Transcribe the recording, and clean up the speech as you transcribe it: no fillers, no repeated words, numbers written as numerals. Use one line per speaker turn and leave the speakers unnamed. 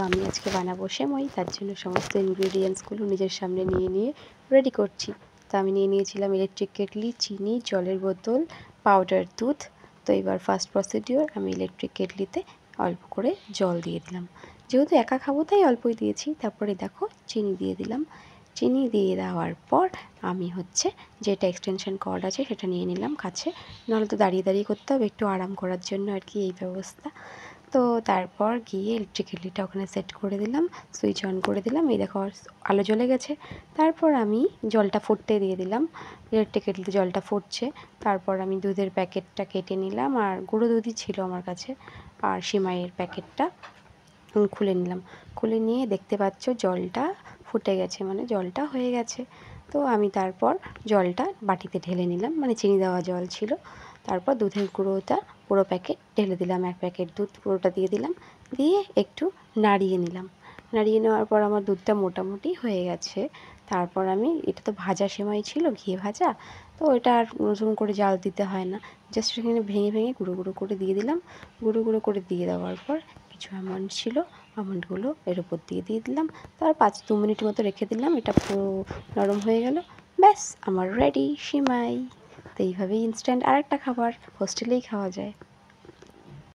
আমি আজকে বানাবো সেমাই। তার জন্য সমস্ত ইনগ্রেডিয়েন্টসগুলো নিজের সামনে নিয়ে রেডি করছি। তো আমি নিয়ে নিয়েছিলাম ইলেকট্রিক কেটলি, চিনি, জলের বোতল, পাউডার দুধ। তো এবার ফার্স্ট প্রসিডিওর, আমি ইলেকট্রিক কেটলিতে অল্প করে জল দিয়ে দিলাম। যেহেতু একা খাবো তাই অল্পই দিয়েছি। তারপরে দেখো চিনি দিয়ে দিলাম। চিনি দিয়ে দেওয়ার পর আমি যেটা এক্সটেনশন কর্ড আছে সেটা নিয়ে নিলাম কাছে, নাহলে তো দাঁড়িয়ে করতে হবে, একটু আরাম করার জন্য আর কি এই ব্যবস্থা। তো তারপর গিয়ে ইলেকট্রিক কেটলিটা ওখানে সেট করে দিলাম, সুইচ অন করে দিলাম। এই দেখো আলো জ্বলে গেছে। তারপর আমি জলটা ফুটতে দিয়ে দিলাম। ইলেকট্রিক কেটলিতে জলটা ফুটছে। তারপর আমি দুধের প্যাকেটটা কেটে নিলাম, আর গুঁড়ো দুধই ছিল আমার কাছে, আর সিমাইয়ের প্যাকেটটা খুলে নিলাম। খুলে নিয়ে দেখতে পাচ্ছ জলটা ফুটে গেছে, মানে জলটা হয়ে গেছে। তো আমি তারপর জলটা বাটিতে ঢেলে নিলাম, মানে চিনি দেওয়া জল ছিল। তারপর দুধের গুঁড়োটা পুরো প্যাকেট ঢেলে দিলাম, 1 প্যাকেট দুধ পুরোটা দিয়ে দিলাম। দিয়ে একটু নাড়িয়ে নিলাম। নাড়িয়ে নেওয়ার পর আমার দুধটা মোটামুটি হয়ে গেছে। তারপর আমি, এটা তো ভাজা সেমাই ছিল, ঘিয়ে ভাজা, তো এটা আর নতুন করে জাল দিতে হয় না। জাস্ট এখানে ভেঙে গুঁড়ো করে দিয়ে দিলাম। গুঁড়ো করে দিয়ে দেওয়ার পর কিছু আমন্ড ছিল, আমন্ডগুলো এর উপর দিয়ে দিলাম। তার 2 মিনিট মতো রেখে দিলাম। এটা পুরো নরম হয়ে গেল। ব্যাস আমার রেডি সিমাই। তো এইভাবেই ইনস্ট্যান্ট আরেকটা খাবার হোস্টেলেই খাওয়া যায়।